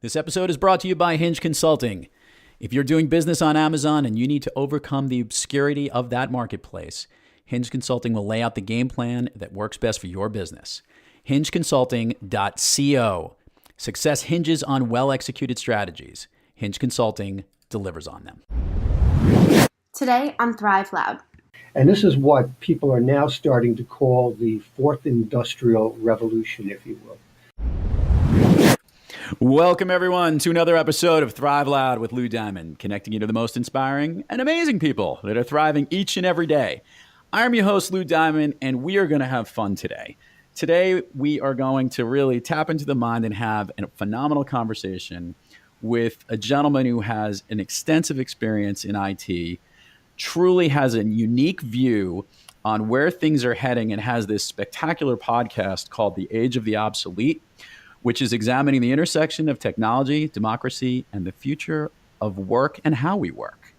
This episode is brought to you by Hinge Consulting. If you're doing business on Amazon and you need to overcome the obscurity of that marketplace, Hinge Consulting will lay out the game plan that works best for your business. HingeConsulting.co. Success hinges on well-executed strategies. Hinge Consulting delivers on them. Today on Thrive Loud. And this is what people are now starting to call the fourth industrial revolution, if you will. Welcome, everyone, to another episode of Thrive Loud with Lou Diamond, connecting you to the most inspiring and amazing people that are thriving each and every day. I'm your host, Lou Diamond, and we are going to have fun today. Today, we are going to really tap into the mind and have a phenomenal conversation with a gentleman who has an extensive experience in IT, truly has a unique view on where things are heading, and has this spectacular podcast called The Age of the Obsolete, which is examining the intersection of technology, democracy, and the future of work and how we work.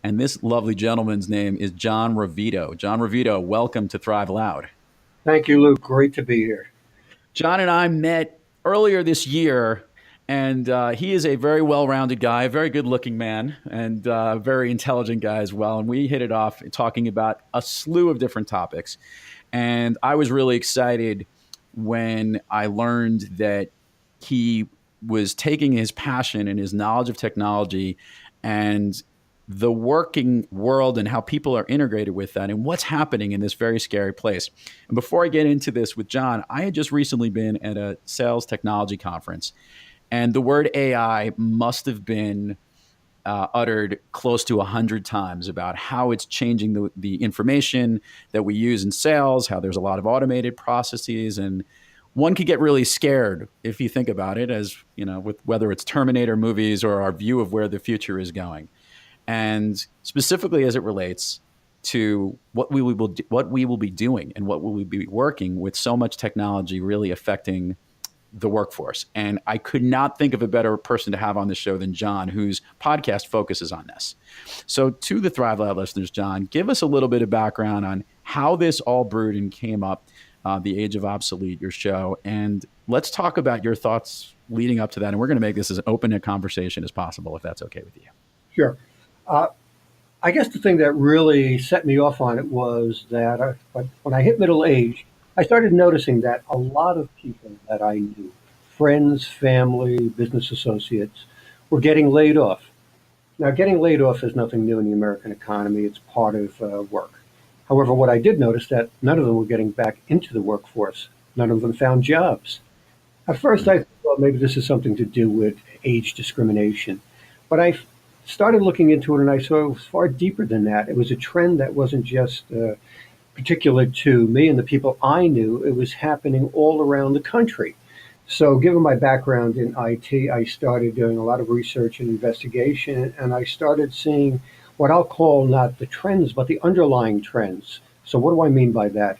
And this lovely gentleman's name is John Rovito. John Rovito, welcome to Thrive Loud. Thank you, Luke. Great to be here. John and I met earlier this year, and he is a very well-rounded guy, a very good-looking man, and a very intelligent guy as well. And we hit it off talking about a slew of different topics. And I was really excited when I learned that he was taking his passion and his knowledge of technology and the working world and how people are integrated with that and what's happening in this very scary place. And before I get into this with John, I had just recently been at a sales technology conference, and the word AI must have been uttered close to 100 times about how it's changing the information that we use in sales, how there's a lot of automated processes, and one could get really scared if you think about it, as you know, with whether it's Terminator movies or our view of where the future is going, and specifically as it relates to what we will be doing and what we will be working with so much technology really affecting the workforce. And I could not think of a better person to have on the show than John, whose podcast focuses on this. So to the Thrive Lab listeners, John, give us a little bit of background on how this all brewed and came up, The Age of Obsolete, your show. And let's talk about your thoughts leading up to that. And we're going to make this as open a conversation as possible, if that's okay with you. Sure. I guess the thing that really set me off on it was that when I hit middle age, I started noticing that a lot of people that I knew, friends, family, business associates, were getting laid off. Now, getting laid off is nothing new in the American economy. It's part of work. However, what I did notice that none of them were getting back into the workforce. None of them found jobs. At first, I thought, well, maybe this is something to do with age discrimination. But I started looking into it, and I saw it was far deeper than that. It was a trend that wasn't just particular to me and the people I knew. It was happening all around the country. So given my background in IT, I started doing a lot of research and investigation, and I started seeing what I'll call not the trends, but the underlying trends. So what do I mean by that?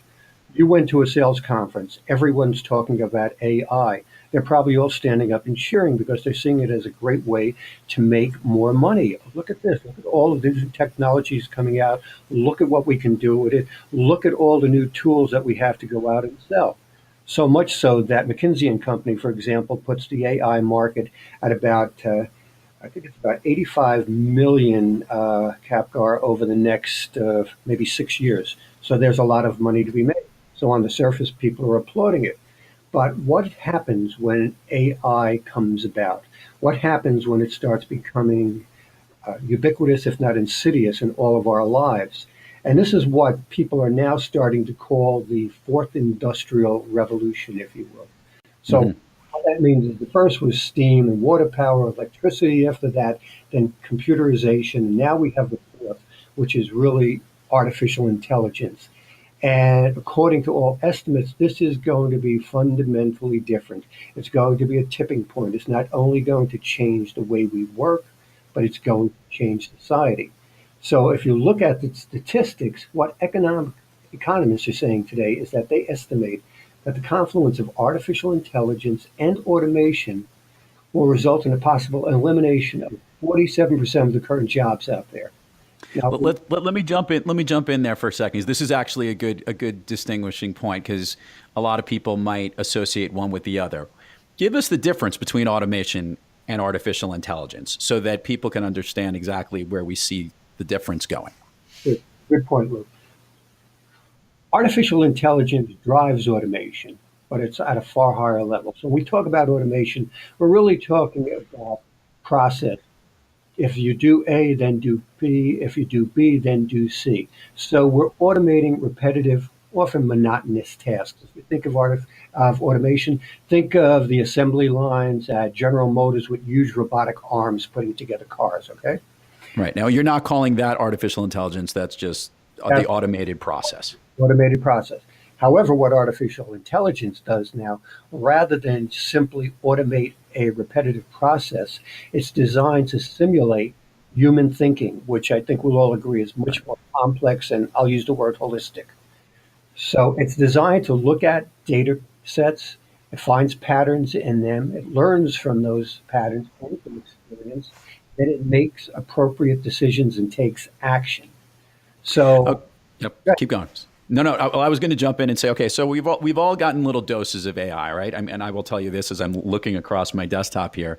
You went to a sales conference. Everyone's talking about AI. They're probably all standing up and cheering because they're seeing it as a great way to make more money. Look at this. Look at all of the new technologies coming out. Look at what we can do with it. Look at all the new tools that we have to go out and sell. So much so that McKinsey and Company, for example, puts the AI market at about, I think it's about 85 million Capgar over the next maybe 6 years. So there's a lot of money to be made. So on the surface, people are applauding it. But what happens when AI comes about? What happens when it starts becoming ubiquitous, if not insidious, in all of our lives? And this is what people are now starting to call the fourth industrial revolution, if you will. So what that means is the first was steam and water power, electricity. After that, then computerization. And now we have the fourth, which is really artificial intelligence. And according to all estimates, this is going to be fundamentally different. It's going to be a tipping point. It's not only going to change the way we work, but it's going to change society. So if you look at the statistics, what economists are saying today is that they estimate that the confluence of artificial intelligence and automation will result in a possible elimination of 47% of the current jobs out there. Now, let me jump in. Let me jump in there for a second. This is actually a good distinguishing point because a lot of people might associate one with the other. Give us the difference between automation and artificial intelligence so that people can understand exactly where we see the difference going? Good, good point, Lou. Artificial intelligence drives automation, but it's at a far higher level. So when we talk about automation, we're really talking about process. If you do A, then do B. If you do B, then do C. So we're automating repetitive, often monotonous tasks. If you think of automation, think of the assembly lines at General Motors with huge robotic arms putting together cars, okay? Right. Now, you're not calling that artificial intelligence. That's just the That's automated process. automated process. However, what artificial intelligence does now, rather than simply automate a repetitive process, it's designed to simulate human thinking, which I think we'll all agree is Right. much more complex and I'll use the word holistic. So it's designed to look at data sets, it finds patterns in them, it learns from those patterns and from experience, then it makes appropriate decisions and takes action. Oh, So, yep. Keep going. No, no. I was going to jump in and say, okay, so we've all gotten little doses of AI, right? And I will tell you this as I'm looking across my desktop here.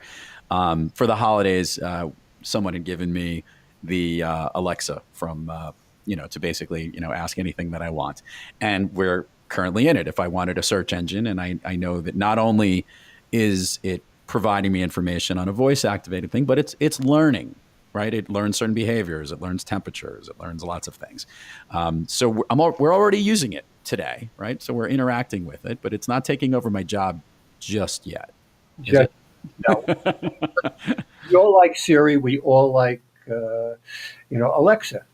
For the holidays, someone had given me the Alexa from to basically ask anything that I want, and we're currently in it. If I wanted a search engine, and I know that not only is it providing me information on a voice activated thing, but it's learning, right? It learns certain behaviors, it learns temperatures, it learns lots of things. So we're already using it today, right? So we're interacting with it, but it's not taking over my job just yet, is just it? no. We all like Siri. We all like, Alexa.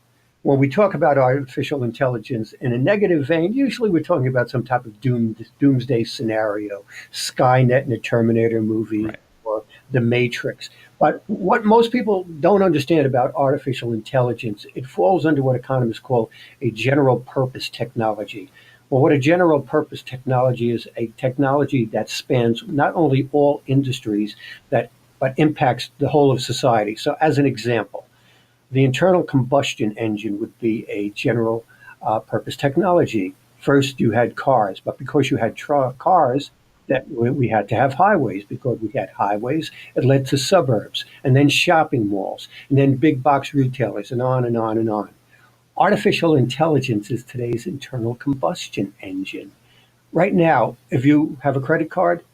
When we talk about artificial intelligence in a negative vein, usually we're talking about some type of doomsday scenario, Skynet in a Terminator movie, Right. or The Matrix. But what most people don't understand about artificial intelligence, it falls under what economists call a general purpose technology. Well, what a general purpose technology is, a technology that spans not only all industries that but impacts the whole of society. So, as an example, the internal combustion engine would be a general purpose technology. First, you had cars, but because you had cars, that we had to have highways. Because we had highways, it led to suburbs, and then shopping malls, and then big box retailers, and on and on and on. Artificial intelligence is today's internal combustion engine. Right now, if you have a credit card,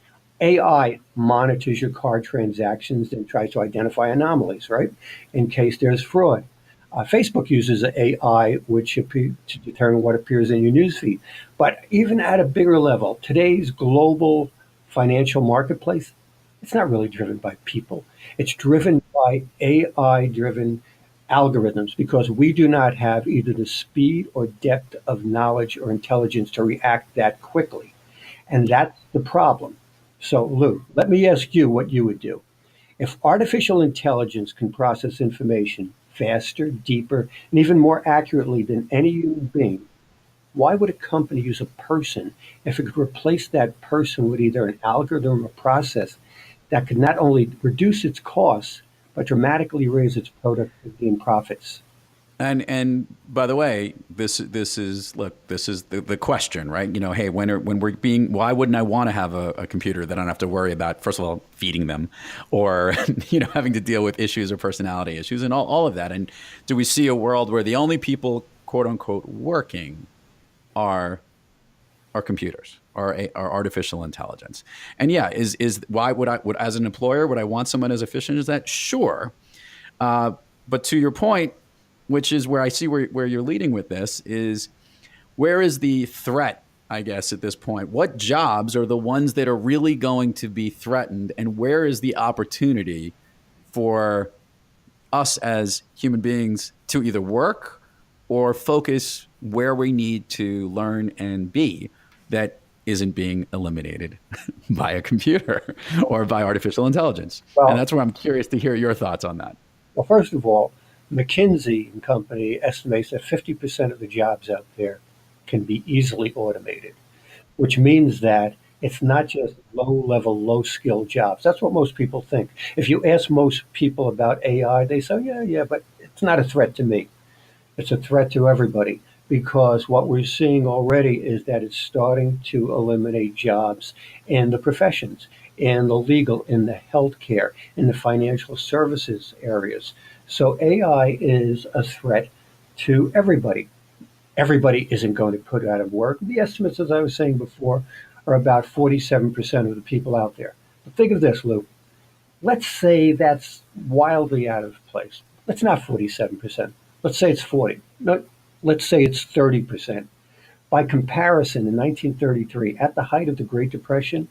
AI monitors your card transactions and tries to identify anomalies, right? In case there's fraud. Facebook uses AI, to determine what appears in your newsfeed. But even at a bigger level, today's global financial marketplace, it's not really driven by people. It's driven by AI driven algorithms because we do not have either the speed or depth of knowledge or intelligence to react that quickly. And that's the problem. So, Lou, let me ask you what you would do. If artificial intelligence can process information faster, deeper, and even more accurately than any human being, why would a company use a person if it could replace that person with either an algorithm or process that could not only reduce its costs, but dramatically raise its productivity and profits? And by the way, this is look, this is the question, right? Hey, when we're being, why wouldn't I want to have a computer that I don't have to worry about, first of all, feeding them, or having to deal with issues or personality issues and all of that? And do we see a world where the only people, quote unquote, working are computers, are artificial intelligence? And yeah, is why would as an employer would I want someone as efficient as that? Sure, but to your point, which is where I see where you're leading with this, is where is the threat, I guess, at this point? What jobs are the ones that are really going to be threatened? And where is the opportunity for us as human beings to either work or focus where we need to learn and be that isn't being eliminated by a computer or by artificial intelligence? And Well, that's where I'm curious to hear your thoughts on that. Well, first of all, McKinsey and Company estimates that 50% of the jobs out there can be easily automated, which means that it's not just low level, low skill jobs. That's what most people think. If you ask most people about AI, they say, yeah, yeah, but it's not a threat to me. It's a threat to everybody because what we're seeing already is that it's starting to eliminate jobs in the professions. in the legal, in the healthcare, in the financial services areas. So AI is a threat to everybody. Everybody isn't going to put out of work. The estimates, as I was saying before, are about 47% of the people out there. But think of this, Lou. Let's say that's wildly out of place. Let's not 47%. Let's say it's 40. No, let's say it's 30%. By comparison, in 1933, at the height of the Great Depression,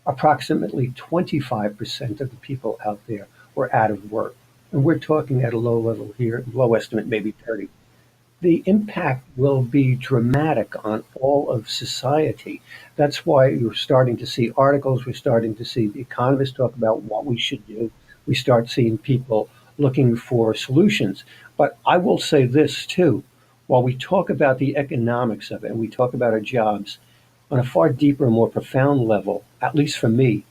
approximately 25% of the people out there were out of work. And we're talking at a low level here, low estimate, maybe 30. The impact will be dramatic on all of society. That's why you're starting to see articles, we're starting to see the economists talk about what we should do. We start seeing people looking for solutions. But I will say this too, while we talk about the economics of it and we talk about our jobs, on a far deeper and more profound level, at least for me,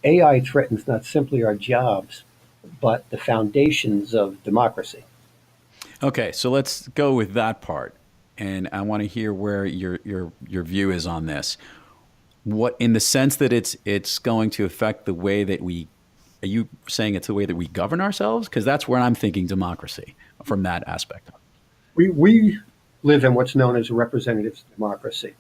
AI threatens not simply our jobs, but the foundations of democracy. Okay, so let's go with that part, and I want to hear where your view is on this. What, in the sense that it's going to affect the way that we, are you saying it's the way that we govern ourselves? Because that's where I'm thinking democracy from that aspect. We live in what's known as a representative democracy.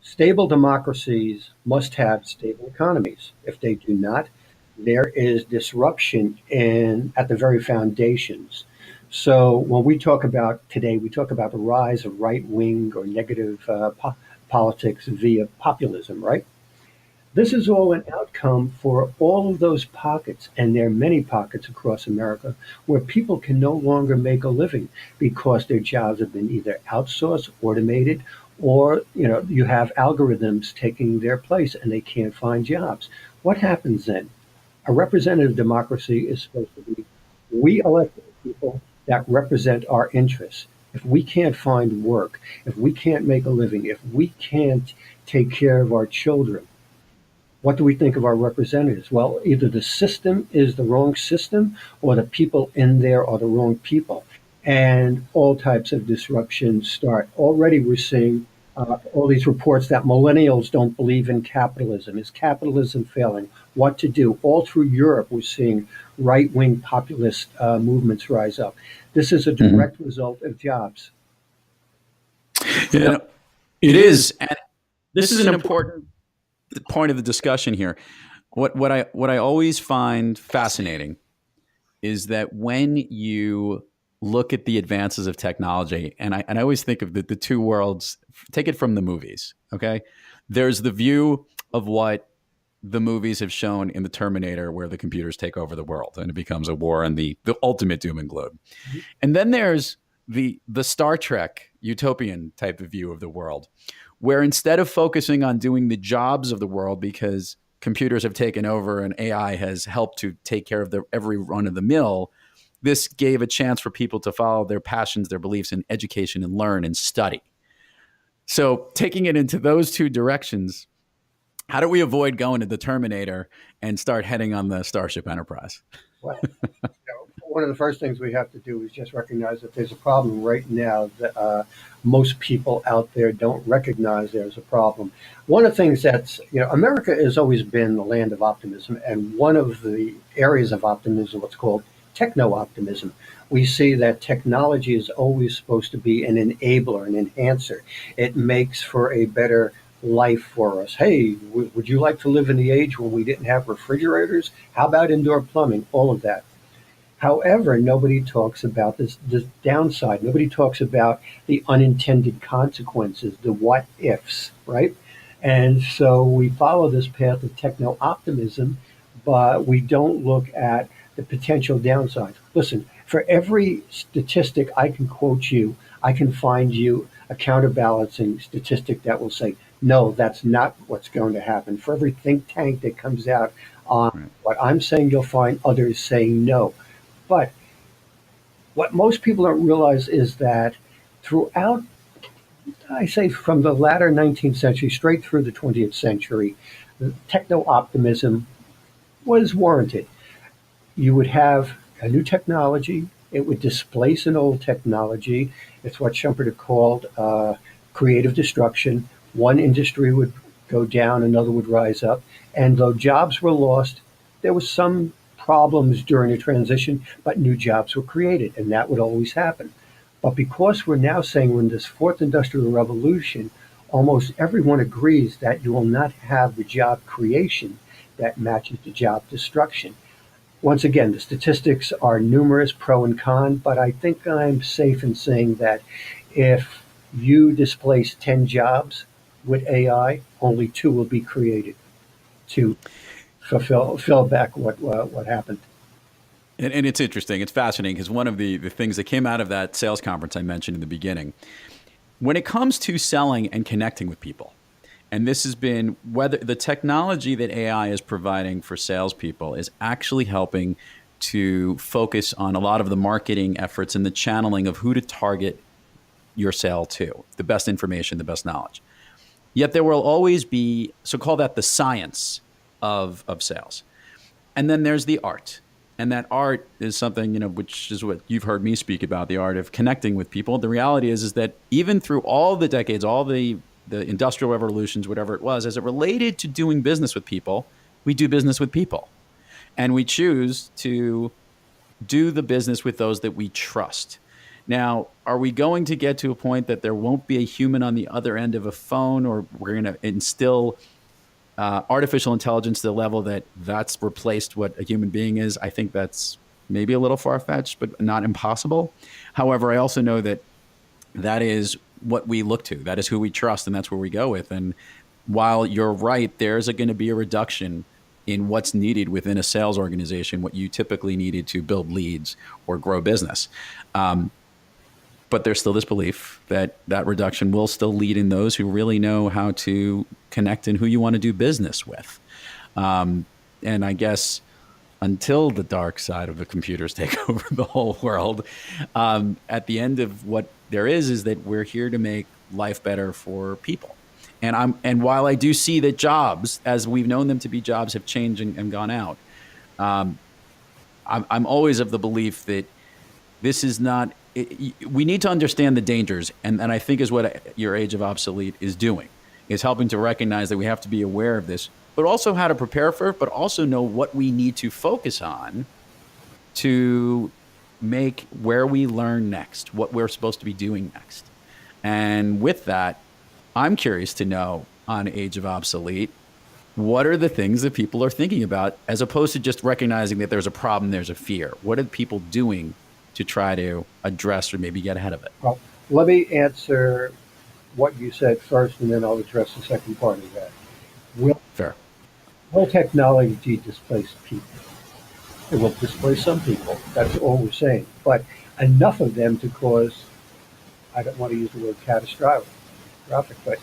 Stable democracies must have stable economies. If they do not, there is disruption at the very foundations. So when we talk about today, we talk about the rise of right wing or negative politics via populism, right? This is all an outcome for all of those pockets, and there are many pockets across America where people can no longer make a living because their jobs have been either outsourced, automated, or you have algorithms taking their place and they can't find jobs. What happens then? A representative democracy is supposed to be we elect people that represent our interests. If we can't find work, if we can't make a living, if we can't take care of our children, what do we think of our representatives? Well, either the system is the wrong system or the people in there are the wrong people. And all types of disruptions start. Already we're seeing all these reports that millennials don't believe in capitalism. Is capitalism failing? What to do? All through Europe, we're seeing right wing populist movements rise up. This is a Mhm. direct result of jobs. Yeah, it is, and this is an important point of the discussion here. What I always find fascinating is that when you look at the advances of technology, and I always think of the two worlds. Take it from the movies, okay? There's the view of what the movies have shown in the Terminator, where the computers take over the world and it becomes a war and the ultimate doom and gloom. And then there's the Star Trek utopian type of view of the world, where instead of focusing on doing the jobs of the world because computers have taken over and AI has helped to take care of the every run of the mill, this gave a chance for people to follow their passions, their beliefs in education and learn and study. So taking it into those two directions, how do we avoid going to the Terminator and start heading on the Starship Enterprise? Well, one of the first things we have to do is just recognize that there's a problem right now that most people out there don't recognize there's a problem. One of the things America has always been the land of optimism, and one of the areas of optimism, what's called techno optimism. We see that technology is always supposed to be an enabler, an enhancer. It makes for a better life for us. Hey, would you like to live in the age when we didn't have refrigerators? How about indoor plumbing? All of that. However, nobody talks about this downside. Nobody talks about the unintended consequences, the what ifs, right? And so we follow this path of techno optimism, but we don't look at the potential downsides. Listen, for every statistic I can quote you, I can find you a counterbalancing statistic that will say, no, that's not what's going to happen. For every think tank that comes out on Right. what I'm saying, you'll find others saying no. But what most people don't realize is that throughout, I say from the latter 19th century straight through the 20th century, techno optimism was warranted. You would have a new technology, it would displace an old technology. It's what Schumpeter called creative destruction. One industry would go down, another would rise up. And though jobs were lost, there was some problems during the transition, but new jobs were created, and that would always happen. But because we're now saying we're in this fourth industrial revolution, almost everyone agrees that you will not have the job creation that matches the job destruction. Once again, the statistics are numerous, pro and con, but I think I'm safe in saying that if you displace 10 jobs with AI, only two will be created to fill back what happened. And it's interesting. It's fascinating because one of the things that came out of that sales conference I mentioned in the beginning, when it comes to selling and connecting with people, and this has been whether the technology that AI is providing for salespeople is actually helping to focus on a lot of the marketing efforts and the channeling of who to target your sale to, the best information, the best knowledge. Yet there will always be, so call that the science of sales. And then there's the art. And that art is something, which is what you've heard me speak about, the art of connecting with people. The reality is that even through all the decades, all the industrial revolutions, whatever it was, as it related to doing business with people, we do business with people. And we choose to do the business with those that we trust. Now, are we going to get to a point that there won't be a human on the other end of a phone, or we're going to instill artificial intelligence to the level that that's replaced what a human being is? I think that's maybe a little far-fetched, but not impossible. However, I also know that that is what we look to. That is who we trust, and that's where we go with. And while you're right, there's going to be a reduction in what's needed within a sales organization, what you typically needed to build leads or grow business. But there's still this belief that that reduction will still lead in those who really know how to connect and who you want to do business with. And I guess until the dark side of the computers take over the whole world, at the end of what there is that we're here to make life better for people. And while I do see that jobs, as we've known them to be jobs, have changed and gone out, I'm always of the belief that this is not. We need to understand the dangers, and I think is what your Age of Obsolete is doing, is helping to recognize that we have to be aware of this, but also how to prepare for it, but also know what we need to focus on to make where we learn next, what we're supposed to be doing next. And with that, I'm curious to know on Age of Obsolete, what are the things that people are thinking about as opposed to just recognizing that there's a problem, there's a fear? What are people doing to try to address or maybe get ahead of it? Well, let me answer what you said first, and then I'll address the second part of that. Will, Fair. will technology displace people? It will displace some people. That's all we're saying. But enough of them to cause, I don't want to use the word catastrophic, but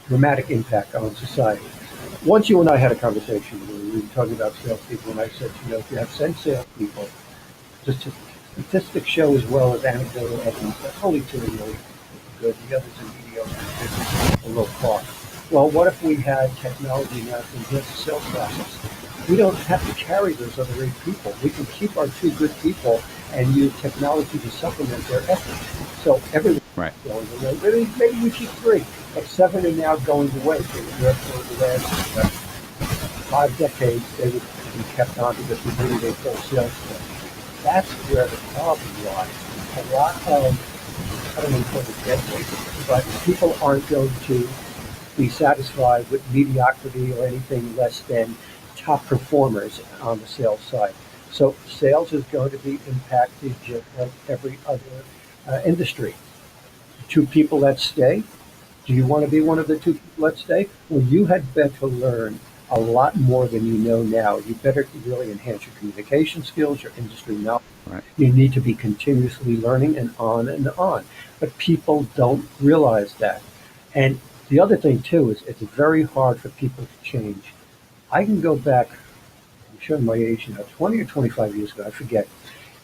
dramatic impact on society. Once you and I had a conversation where we were talking about salespeople, and I said, if you have 10 salespeople, just statistics show as well as anecdotal evidence that only two are really good, the others are mediocre, a low cost. Well, what if we had technology now to enhance the sales process? We don't have to carry those other 8 people. We can keep our 2 good people and use technology to supplement their efforts. So everyone's Right. going away. Maybe we keep 3, but 7 are now going away. For the last 5 decades, they would be kept on because we needed a full sales force. That's where the problem lies. A lot of, I don't want to call it dead weight, but people aren't going to be satisfied with mediocrity or anything less than top performers on the sales side. So sales is going to be impacted just like every other industry. 2 people that stay. Do you want to be one of the 2 people that stay? Well, you had better learn a lot more than you know now. You better really enhance your communication skills, your industry knowledge. Right. You need to be continuously learning and on and on. But people don't realize that. And the other thing, too, is it's very hard for people to change. I can go back, I'm showing my age now, 20 or 25 years ago, I forget.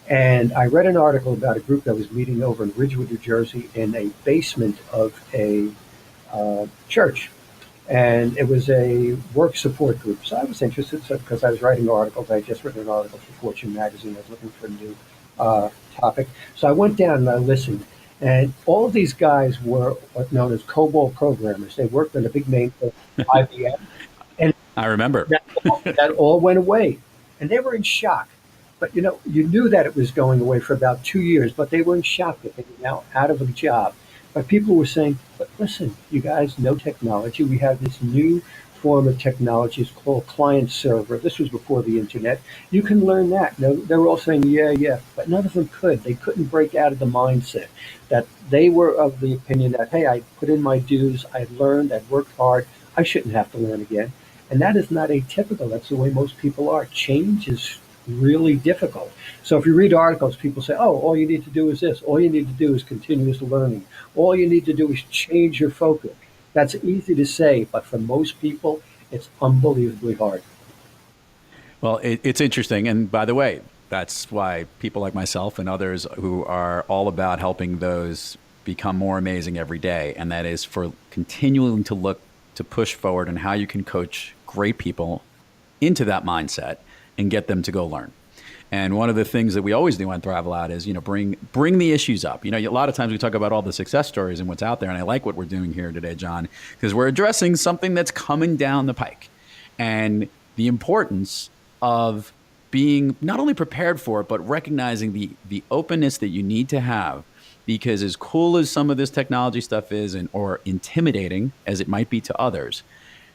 And I read an article about a group that was meeting over in Ridgewood, New Jersey, in a basement of a church. And it was a work support group. So I was interested because I was writing articles. I had just written an article for Fortune magazine. I was looking for a new topic. So I went down and I listened. And all of these guys were what known as COBOL programmers. They worked on a big name for IBM, and I remember. that all went away. And they were in shock. But you knew that it was going away for about 2 years, but they were in shock that they were now out of a job. But people were saying, but listen, you guys know technology. We have this new form of technology. It's called client server. This was before the internet. You can learn that. No, they were all saying, yeah, yeah. But none of them could. They couldn't break out of the mindset that they were of the opinion that, hey, I put in my dues. I learned. I worked hard. I shouldn't have to learn again. And that is not atypical. That's the way most people are. Change is really difficult. So if you read articles, people say, oh, all you need to do is this. All you need to do is continuous learning. All you need to do is change your focus. That's easy to say, but for most people, it's unbelievably hard. Well, it's interesting. And by the way, that's why people like myself and others who are all about helping those become more amazing every day. And that is for continuing to look to push forward and how you can coach great people into that mindset and get them to go learn. And one of the things that we always do on Thrive Loud is, bring the issues up. A lot of times we talk about all the success stories and what's out there. And I like what we're doing here today, John, because we're addressing something that's coming down the pike and the importance of being not only prepared for it, but recognizing the openness that you need to have. Because as cool as some of this technology stuff is, or intimidating as it might be to others,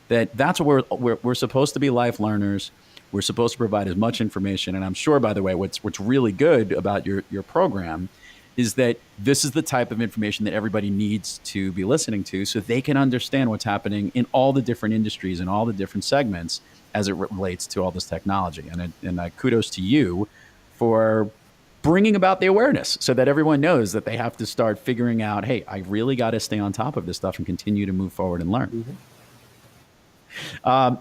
that's what we're supposed to be life learners. We're supposed to provide as much information. And I'm sure, by the way, what's really good about your program is that this is the type of information that everybody needs to be listening to so they can understand what's happening in all the different industries and all the different segments as it relates to all this technology. And kudos to you for bringing about the awareness so that everyone knows that they have to start figuring out, hey, I really got to stay on top of this stuff and continue to move forward and learn. Mhm.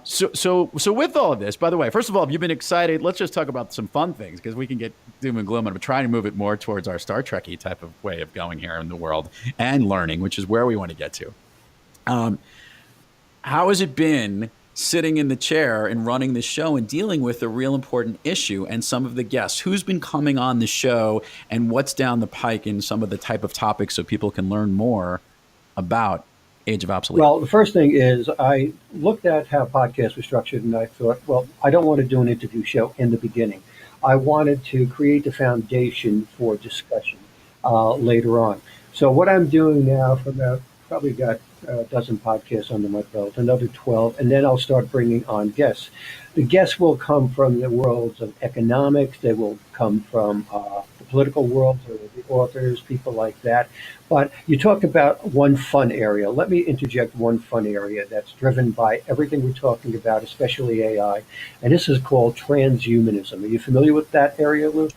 So with all of this, by the way, first of all, if you've been excited, let's just talk about some fun things because we can get doom and gloom. And I'm trying to move it more towards our Star Trek-y type of way of going here in the world and learning, which is where we want to get to. Um, how has it been sitting in the chair and running the show and dealing with a real important issue and some of the guests? Who's been coming on the show and what's down the pike in some of the type of topics so people can learn more about Age of Obsolete? Well, the first thing is I looked at how podcasts were structured and I thought, well, I don't want to do an interview show in the beginning. I wanted to create the foundation for discussion later on. So what I'm doing now for about probably got a dozen podcasts under my belt, another 12, and then I'll start bringing on guests. The guests will come from the worlds of economics. They will come from the political world, or the authors, people like that. But you talked about one fun area. Let me interject one fun area that's driven by everything we're talking about, especially AI. And this is called transhumanism. Are you familiar with that area, Lou?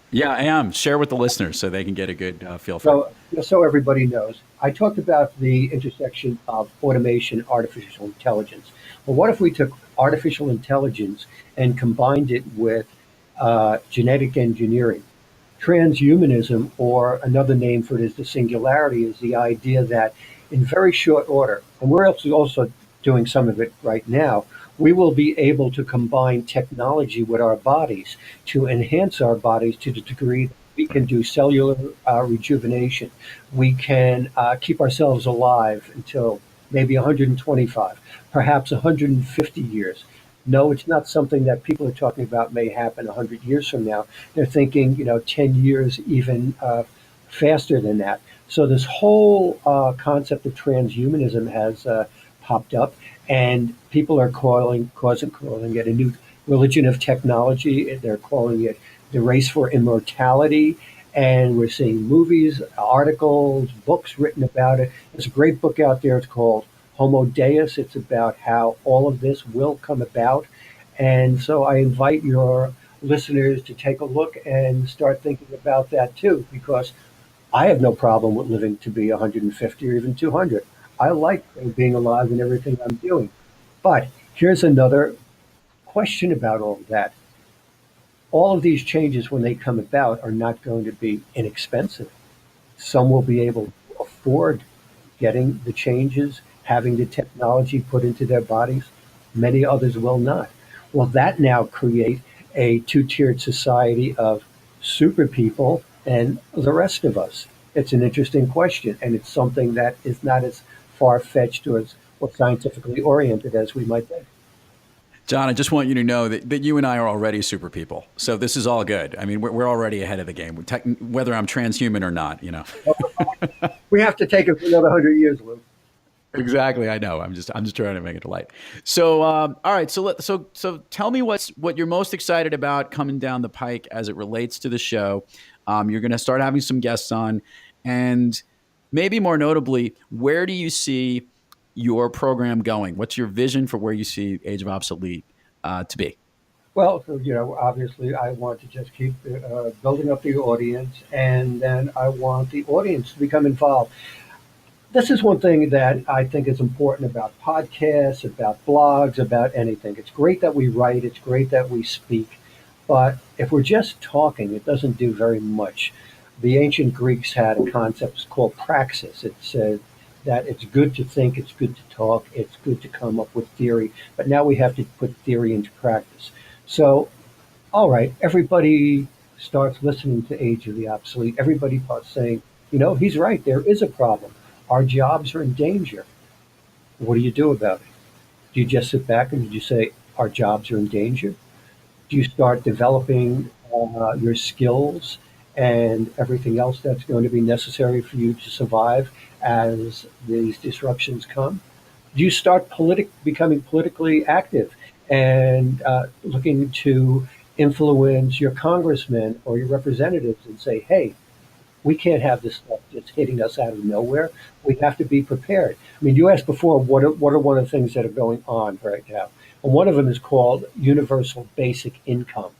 Yeah, I am. Share with the listeners so they can get a good feel for it. So, just so everybody knows, I talked about the intersection of automation, artificial intelligence. Well, what if we took artificial intelligence and combined it with genetic engineering? Transhumanism, or another name for it is the singularity, is the idea that in very short order, and we're also doing some of it right now, we will be able to combine technology with our bodies to enhance our bodies to the degree that we can do cellular rejuvenation. We can keep ourselves alive until maybe 125, perhaps 150 years. No, it's not something that people are talking about may happen 100 years from now. They're thinking, 10 years, even faster than that. So this whole concept of transhumanism has popped up, and people are calling it a new religion of technology. They're calling it the race for immortality. And we're seeing movies, articles, books written about it. There's a great book out there. It's called Homo Deus. It's about how all of this will come about. And so I invite your listeners to take a look and start thinking about that too, because I have no problem with living to be 150 or even 200. I like being alive and everything I'm doing. But here's another question about all of that. All of these changes, when they come about, are not going to be inexpensive. Some will be able to afford getting the changes, having the technology put into their bodies. Many others will not. Well, that now create a two-tiered society of super people and the rest of us. It's an interesting question, and it's something that is not as far fetched or scientifically oriented as we might think. John, I just want you to know that you and I are already super people. So this is all good. I mean, we're already ahead of the game, whether I'm transhuman or not, you know. We have to take it for another 100 years, Lou. Exactly. I know. I'm just trying to make it light. So, all right. So tell me what you're most excited about coming down the pike as it relates to the show. You're going to start having some guests on, and maybe more notably, where do you see your program going? What's your vision for where you see Age of Obsolete to be? Well, so, obviously, I want to just keep building up the audience, and then I want the audience to become involved. This is one thing that I think is important about podcasts, about blogs, about anything. It's great that we write, it's great that we speak, but if we're just talking, it doesn't do very much. The ancient Greeks had a concept called praxis. It said that it's good to think, it's good to talk, it's good to come up with theory, but now we have to put theory into practice. So, all right, everybody starts listening to Age of the Obsolete. Everybody starts saying, he's right, there is a problem. Our jobs are in danger. What do you do about it? Do you just sit back and do you say, our jobs are in danger? Do you start developing your skills and everything else that's going to be necessary for you to survive as these disruptions come? Do you start becoming politically active and looking to influence your congressmen or your representatives and say, hey, we can't have this stuff just hitting us out of nowhere. We have to be prepared. I mean, you asked before, what are one of the things that are going on right now? And one of them is called universal basic income.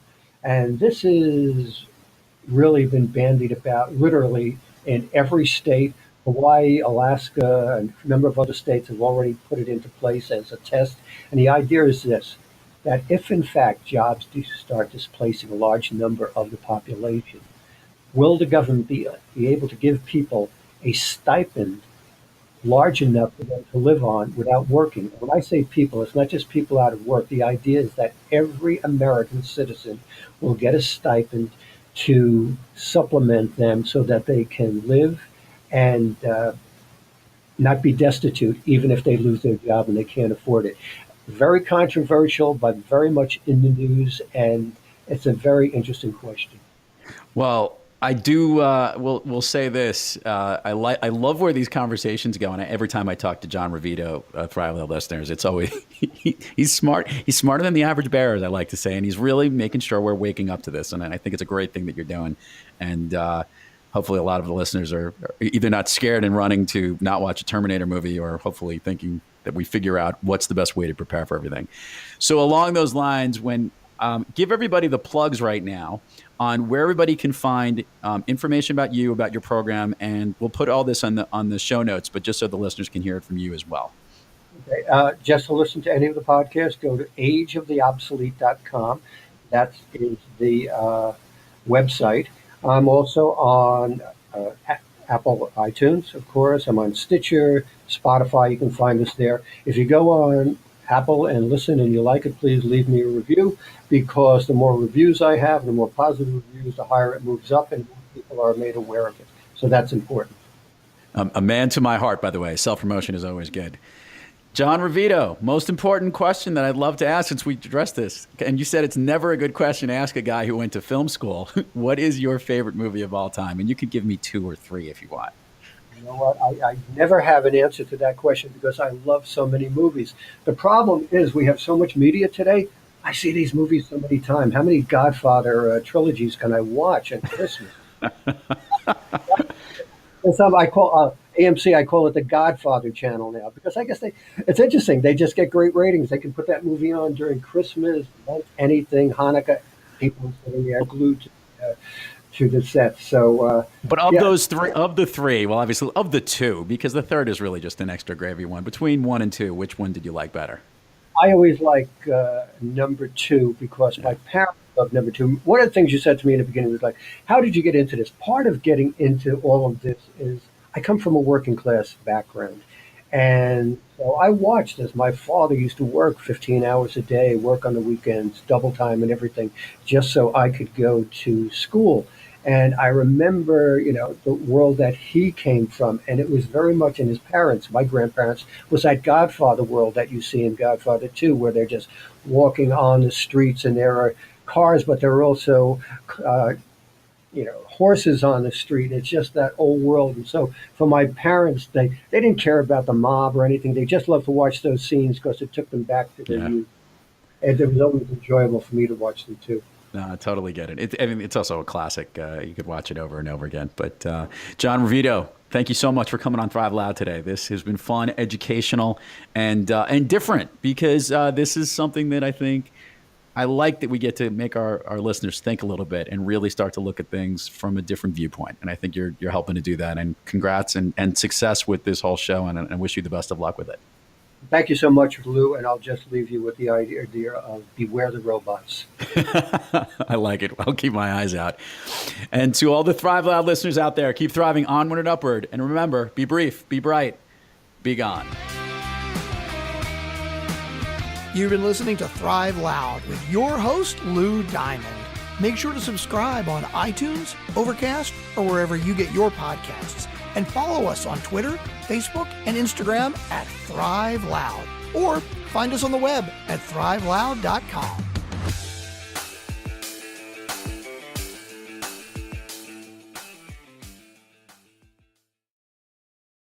And this has really been bandied about literally in every state. Hawaii, Alaska, and a number of other states have already put it into place as a test. And the idea is this, that if in fact jobs do start displacing a large number of the population, will the government be able to give people a stipend large enough for them to live on without working? When I say people, it's not just people out of work. The idea is that every American citizen will get a stipend to supplement them so that they can live and not be destitute, even if they lose their job and they can't afford it. Very controversial, but very much in the news, and it's a very interesting question. Well, I do. We'll say this. I love where these conversations go, and every time I talk to John Rovito, Thrive Lab listeners, it's always he's smart. He's smarter than the average bear, as I like to say, and he's really making sure we're waking up to this. And I think it's a great thing that you're doing. And hopefully, a lot of the listeners are either not scared and running to not watch a Terminator movie, or hopefully thinking that we figure out what's the best way to prepare for everything. So along those lines, when give everybody the plugs right now on where everybody can find information about you, about your program, and we'll put all this on the show notes, but just so the listeners can hear it from you as well. Okay. Just to listen to any of the podcasts, go to ageoftheobsolete.com. That is the website. I'm also on Apple iTunes, of course. I'm on Stitcher, Spotify. You can find us there. If you go on Apple and listen and you like it, please leave me a review, because the more reviews I have, the more positive reviews, the higher it moves up and more people are made aware of it. So that's important. A man to my heart, by the way. Self-promotion is always good. John Rovito, most important question that I'd love to ask since we addressed this. And you said it's never a good question to ask a guy who went to film school. What is your favorite movie of all time? And you could give me 2 or 3 if you want. You know what? I never have an answer to that question because I love so many movies. The problem is we have so much media today. I see these movies so many times. How many Godfather trilogies can I watch at Christmas? And some I call AMC. I call it the Godfather channel now because I guess it's interesting. They just get great ratings. They can put that movie on during Christmas, anything, Hanukkah. People are sitting there glued to the set. So, But of yeah, those three, of the three, well, obviously of the 2, because the third is really just an extra gravy one. Between 1 and 2, which one did you like better? I always like number 2 because my Yeah. parents love number 2. One of the things you said to me in the beginning was like, "How did you get into this?" Part of getting into all of this is I come from a working class background, and so I watched as my father used to work 15 hours a day, work on the weekends, double time and everything, just so I could go to school. And I remember, the world that he came from, and it was very much in his parents, my grandparents, was that Godfather world that you see in Godfather 2, where they're just walking on the streets and there are cars, but there are also, uh, horses on the street. It's just that old world. And so for my parents, they didn't care about the mob or anything. They just loved to watch those scenes because it took them back to their Yeah. youth. And it was always enjoyable for me to watch them too. No, I totally get it. I mean, it's also a classic. You could watch it over and over again. But John Rovito, thank you so much for coming on Thrive Loud today. This has been fun, educational, and different because this is something that I think I like that we get to make our listeners think a little bit and really start to look at things from a different viewpoint. And I think you're helping to do that. And congrats and success with this whole show. And I wish you the best of luck with it. Thank you so much, Lou, and I'll just leave you with the idea of beware the robots. I like it. I'll keep my eyes out. And to all the Thrive Loud listeners out there, keep thriving onward and upward. And remember, be brief, be bright, be gone. You've been listening to Thrive Loud with your host, Lou Diamond. Make sure to subscribe on iTunes, Overcast, or wherever you get your podcasts. And follow us on Twitter, Facebook, and Instagram at Thrive Loud. Or find us on the web at thriveloud.com.